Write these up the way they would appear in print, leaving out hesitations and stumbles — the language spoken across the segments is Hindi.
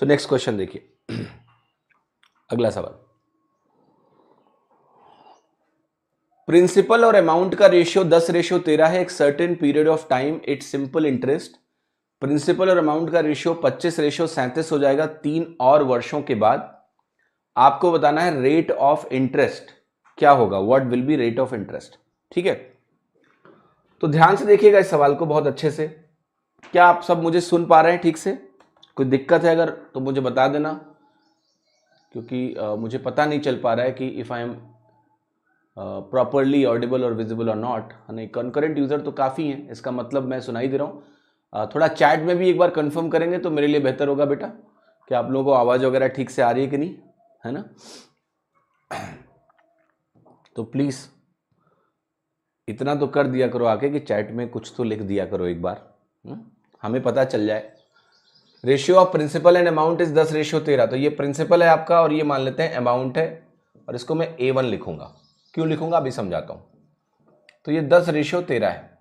सो नेक्स्ट क्वेश्चन देखिए, अगला सवाल, प्रिंसिपल और अमाउंट का रेशियो 10:13 है। एक certain period of time it simple interest, principal और अमाउंट का रेशियो 25:37 हो जाएगा 3 और वर्षों के बाद। आपको बताना है रेट ऑफ इंटरेस्ट क्या होगा, what will be rate of interest. ठीक है, तो ध्यान से देखिएगा इस सवाल को बहुत अच्छे से। क्या आप सब मुझे सुन पा रहे हैं ठीक से? कोई दिक्कत है अगर तो मुझे बता देना, क्योंकि मुझे पता नहीं चल पा रहा है कि if I am properly Audible और विजिबल और नॉट। नहीं, कंकरेंट यूजर तो काफ़ी हैं, इसका मतलब मैं सुनाई दे रहा हूँ। थोड़ा चैट में भी एक बार कंफर्म करेंगे तो मेरे लिए बेहतर होगा बेटा, कि आप लोगों को आवाज़ वगैरह ठीक से आ रही है कि नहीं, है ना। तो प्लीज़ इतना तो कर दिया करो आके कि चैट में कुछ तो लिख दिया करो एक बार, हमें पता चल जाए। Ratio of principal and amount is 10:13। तो ये प्रिंसिपल है आपका और ये मान लेते हैं अमाउंट है, और इसको मैं A1 लिखूंगा। क्यों लिखूंगा अभी समझाता हूं। तो ये 10:13 है।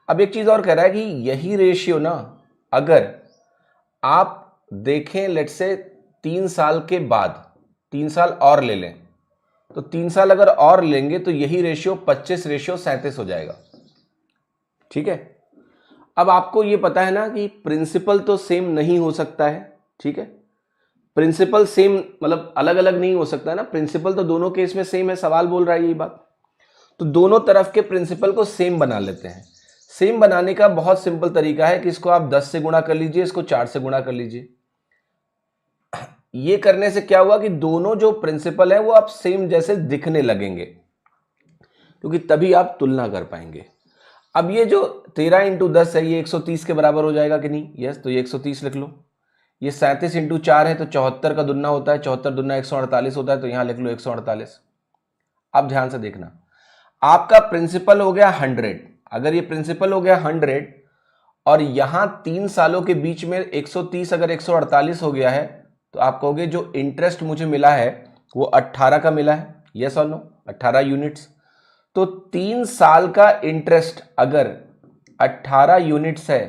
अब एक चीज और कह रहा है कि यही रेशियो ना अगर आप देखें लेट से 3 साल के बाद, 3 साल और ले लें, तो 3 साल अगर और लेंगे तो यही रेशियो 25:37 हो जाएगा। ठीक है, अब आपको ये पता है ना कि प्रिंसिपल तो सेम नहीं हो सकता है। ठीक है, प्रिंसिपल सेम मतलब अलग अलग नहीं हो सकता है ना, प्रिंसिपल तो दोनों केस में सेम है, सवाल बोल रहा है ये बात। तो दोनों तरफ के प्रिंसिपल को सेम बना लेते हैं। सेम बनाने का बहुत सिंपल तरीका है कि इसको आप 10 से गुणा कर लीजिए, इसको 4 से गुणा कर लीजिए। ये करने से क्या हुआ कि दोनों जो प्रिंसिपल है वो आप सेम जैसे दिखने लगेंगे, क्योंकि तभी आप तुलना कर पाएंगे। अब ये जो 13 × 10 है ये 130 के बराबर हो जाएगा कि नहीं? यस, तो ये 130 लिख लो। ये 37 × 4 है तो 74 का दुना होता है, 74 दुना 148 होता है, तो यहां लिख लो 148। अब ध्यान से देखना, आपका प्रिंसिपल हो गया 100। अगर ये प्रिंसिपल हो गया 100 और यहां 3 सालों के बीच में 130 अगर 148 हो गया है, तो आप कहोगे जो इंटरेस्ट मुझे मिला है वो 18 का मिला है। यस और नो? 18 यूनिट्स। तो 3 साल का इंटरेस्ट अगर 18 यूनिट्स है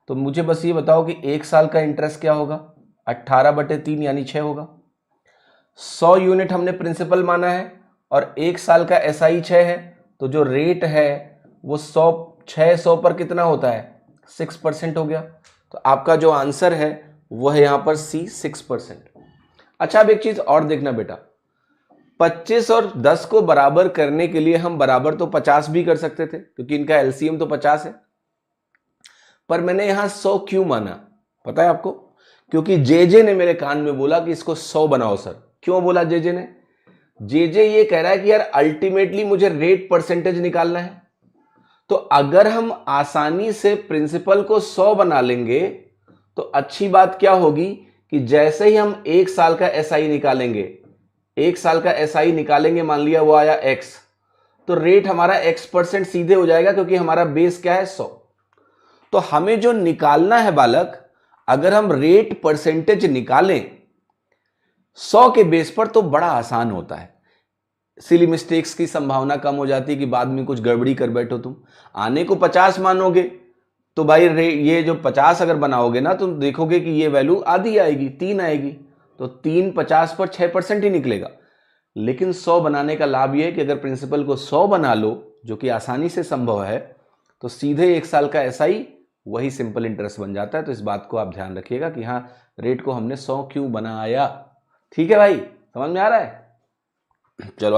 तो मुझे बस ये बताओ कि 1 साल का इंटरेस्ट क्या होगा? 18/3 यानी 6 होगा। 100 यूनिट हमने प्रिंसिपल माना है और 1 साल का SI 6 है, तो जो रेट है वो 600 पर कितना होता है? 6% हो गया। तो आपका जो आंसर है वो है यहां पर C, 6%। अच्छा, अब एक चीज और देखना बेटा, 25 और 10 को बराबर करने के लिए हम बराबर तो 50 भी कर सकते थे, क्योंकि इनका LCM तो 50 है, पर मैंने यहां 100 क्यों माना पता है आपको? क्योंकि JJ ने मेरे कान में बोला कि इसको 100 बनाओ सर। क्यों बोला JJ ने? JJ ये कह रहा है कि यार अल्टीमेटली मुझे रेट परसेंटेज निकालना है, तो अगर हम आसानी से प्रिंसिपल को 100 बना लेंगे तो अच्छी बात क्या होगी कि जैसे ही हम 1 साल का SI निकालेंगे, 1 साल का SI निकालेंगे, मान लिया वो आया X, तो रेट हमारा X% सीधे हो जाएगा, क्योंकि हमारा बेस क्या है? 100। तो हमें जो निकालना है बालक, अगर हम रेट परसेंटेज निकालें 100 के बेस पर तो बड़ा आसान होता है। सिली मिस्टेक्स की संभावना कम हो जाती है कि बाद में कुछ गड़बड़ी कर बैठो। तुम आने को 50 मानोगे तो भाई ये जो 50 अगर बनाओगे ना, तुम देखोगे कि ये वैल्यू आधी आएगी, 3 आएगी, तो 3 50 पर 6% ही निकलेगा। लेकिन 100 बनाने का लाभ ये है कि अगर प्रिंसिपल को 100 बना लो, जो कि आसानी से संभव है, तो सीधे 1 साल का SI वही सिंपल इंटरेस्ट बन जाता है। तो इस बात को आप ध्यान रखिएगा कि हाँ, रेट को हमने 100 क्यों बनाया। ठीक है भाई, समझ में आ रहा है? चलो।